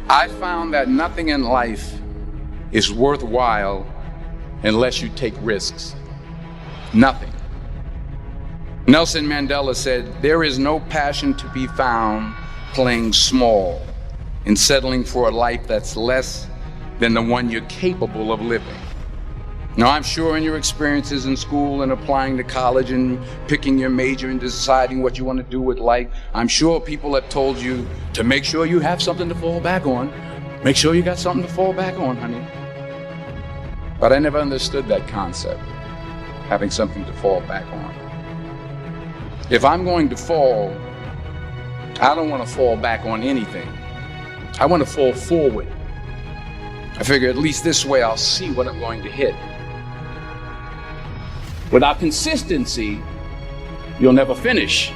I found that nothing in life is worthwhile unless you take risks. Nothing. Nelson Mandela said, "There is no passion to be found playing small and settling for a life that's less than the one you're capable of living." Now, I'm sure in your experiences in school and applying to college and picking your major and deciding what you want to do with life, I'm sure people have told you to make sure you have something to fall back on. Make sure you got something to fall back on, honey. But I never understood that concept, having something to fall back on. If I'm going to fall, I don't want to fall back on anything. I want to fall forward. I figure at least this way I'll see what I'm going to hit. Without consistency, you'll never finish.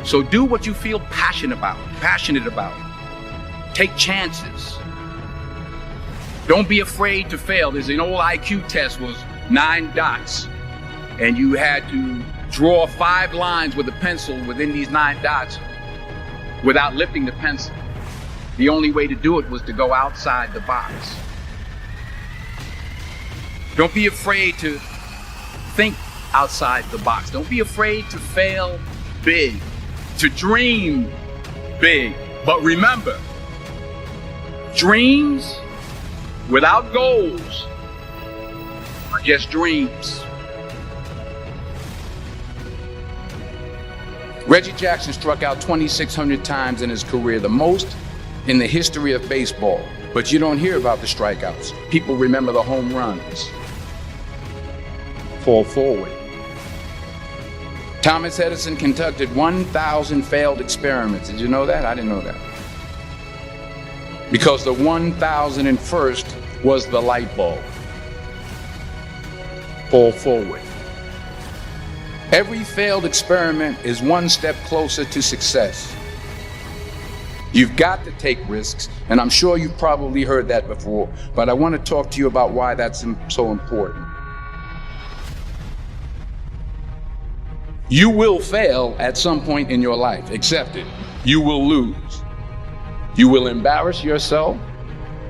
So do what you feel passionate about. Take chances. Don't be afraid to fail. There's an old IQ test, was 9 dots, and you had to draw 5 lines with a pencil within these 9 dots without lifting the pencil. The only way to do it was to go outside the box. Don't be afraid to think outside the box. Don't be afraid to fail big, to dream big. But remember, dreams without goals are just dreams. Reggie Jackson struck out 2,600 times in his career, the most in the history of baseball. But you don't hear about the strikeouts. People remember the home runs. Fall forward. Thomas Edison conducted 1,000 failed experiments. Did you know that? I didn't know that. Because the 1,001st was the light bulb. Fall forward. Every failed experiment is one step closer to success. You've got to take risks, and I'm sure you've probably heard that before, but I want to talk to you about why that's so important. You will fail at some point in your life. Accept it. You will lose. You will embarrass yourself.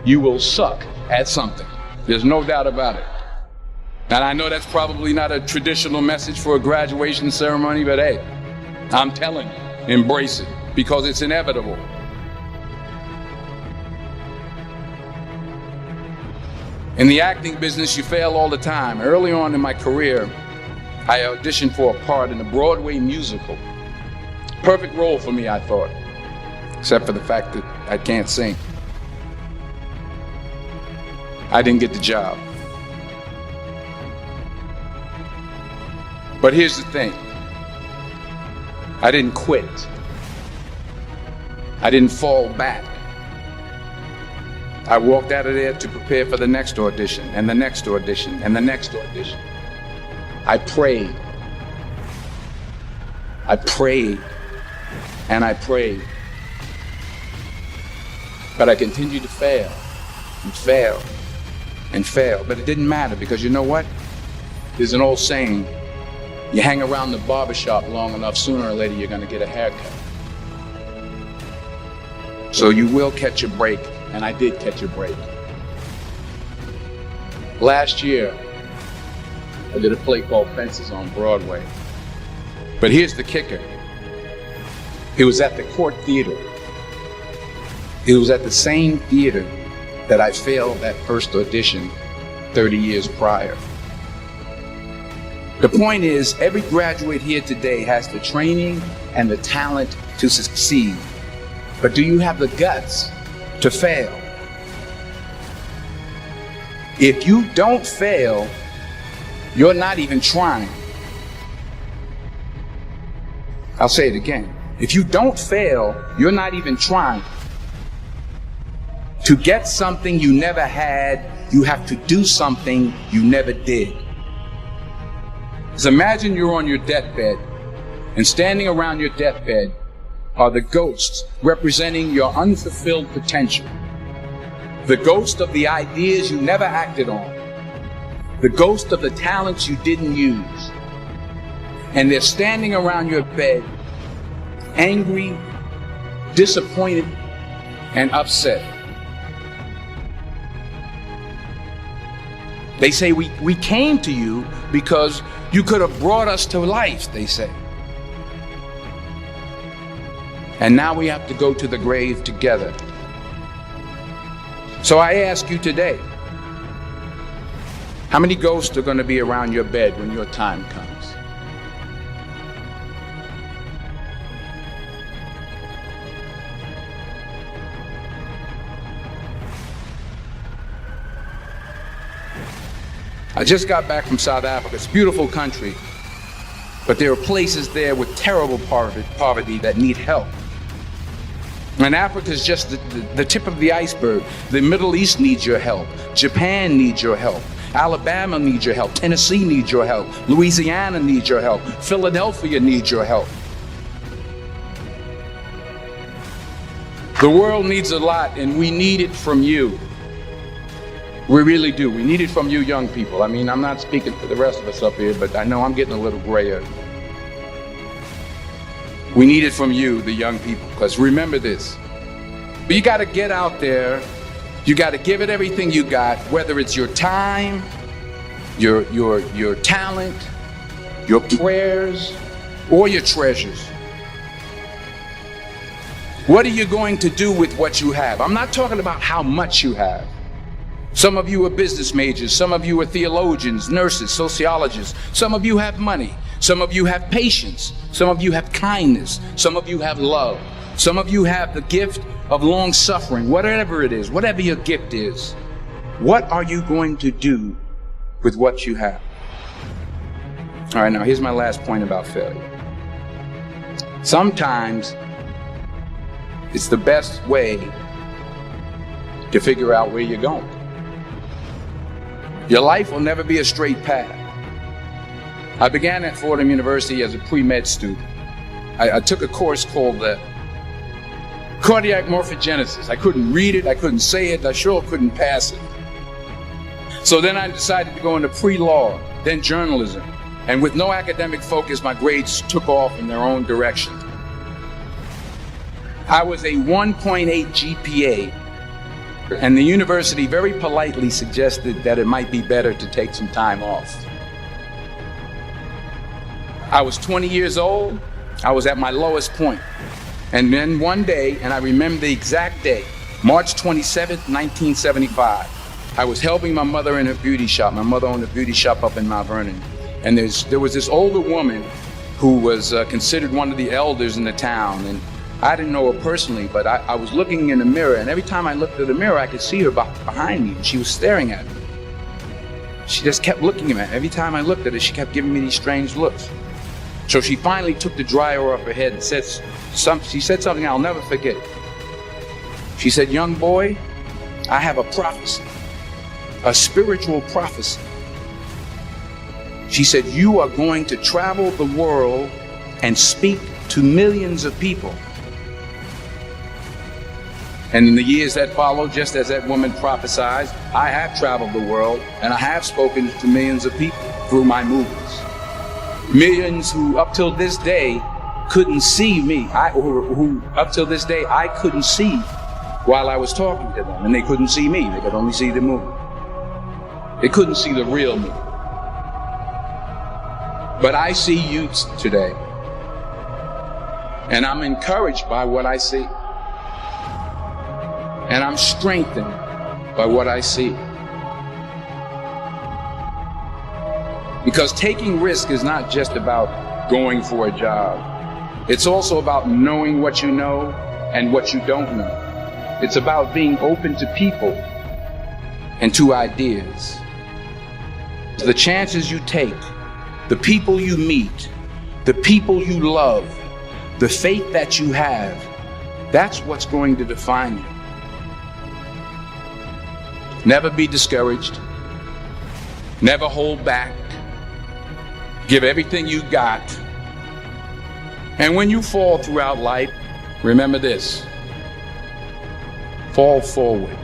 You will suck at something. There's no doubt about it. And I know that's probably not a traditional message for a graduation ceremony, but hey, I'm telling you, embrace it, because it's inevitable. In the acting business, you fail all the time. Early on in my career, I auditioned for a part in a Broadway musical. Perfect role for me, I thought, except for the fact that I can't sing. I didn't get the job. But here's the thing. I didn't quit. I didn't fall back. I walked out of there to prepare for the next audition, and the next audition, and the next audition. I prayed. I prayed. And I prayed. But I continued to fail, and fail, and fail. But it didn't matter, because you know what? There's an old saying, you hang around the barbershop long enough, sooner or later you're going to get a haircut. So you will catch a break, and I did catch a break. Last year, I did a play called Fences on Broadway. But here's the kicker. It was at the Court Theater. It was at the same theater that I failed that first audition 30 years prior. The point is, every graduate here today has the training and the talent to succeed. But do you have the guts to fail? If you don't fail, you're not even trying. I'll say it again. If you don't fail, you're not even trying. To get something you never had, you have to do something you never did. So imagine you're on your deathbed, and standing around your deathbed are the ghosts representing your unfulfilled potential. The ghost of the ideas you never acted on. The ghost of the talents you didn't use. And they're standing around your bed, angry, disappointed, and upset. They say we came to you because you could have brought us to life, they say. And now we have to go to the grave together. So I ask you today, how many ghosts are going to be around your bed when your time comes? I just got back from South Africa. It's a beautiful country, but there are places there with terrible poverty that need help. And Africa is just the tip of the iceberg. The Middle East needs your help. Japan needs your help. Alabama needs your help. Tennessee needs your help. Louisiana needs your help. Philadelphia needs your help. The world needs a lot, and we need it from you. We really do. We need it from you young people. I mean, I'm not speaking for the rest of us up here, but I know I'm getting a little grayer. We need it from you, the young people, because remember this. You got to get out there. You got to give it everything you got, whether it's your time, your talent, your prayers, or your treasures. What are you going to do with what you have? I'm not talking about how much you have. Some of you are business majors, some of you are theologians, nurses, sociologists. Some of you have money, some of you have patience, some of you have kindness, some of you have love, some of you have the gift of long suffering. Whatever it is, whatever your gift is, what are you going to do with what you have? All right, now here's my last point about failure. Sometimes it's the best way to figure out where you're going. Your life will never be a straight path. I began at Fordham University as a pre-med student. I took a course called cardiac morphogenesis. I couldn't read it, I couldn't say it, I sure couldn't pass it. So then I decided to go into pre-law, then journalism. And with no academic focus, my grades took off in their own direction. I was a 1.8 GPA. And the university very politely suggested that it might be better to take some time off. I was 20 years old. I was at my lowest point. And then one day, and I remember the exact day, March 27th, 1975, I was helping my mother in her beauty shop. My mother owned a beauty shop up in Mount Vernon. And there was this older woman who was considered one of the elders in the town. And I didn't know her personally, but I was looking in the mirror, and every time I looked at the mirror, I could see her behind me, and she was staring at me. She just kept looking at me. Every time I looked at her, she kept giving me these strange looks. So she finally took the dryer off her head and she said something I'll never forget. She said, "Young boy, I have a prophecy, a spiritual prophecy." She said, "You are going to travel the world and speak to millions of people." And in the years that followed, just as that woman prophesied, I have traveled the world and I have spoken to millions of people through my movies. Millions who up till this day couldn't see me, who up till this day I couldn't see while I was talking to them, and they couldn't see me, they could only see the movie. They couldn't see the real me. But I see you today, and I'm encouraged by what I see. And I'm strengthened by what I see. Because taking risk is not just about going for a job. It's also about knowing what you know and what you don't know. It's about being open to people and to ideas. The chances you take, the people you meet, the people you love, the faith that you have, that's what's going to define you. Never be discouraged. Never hold back. Give everything you got. And when you fall throughout life, remember this: fall forward.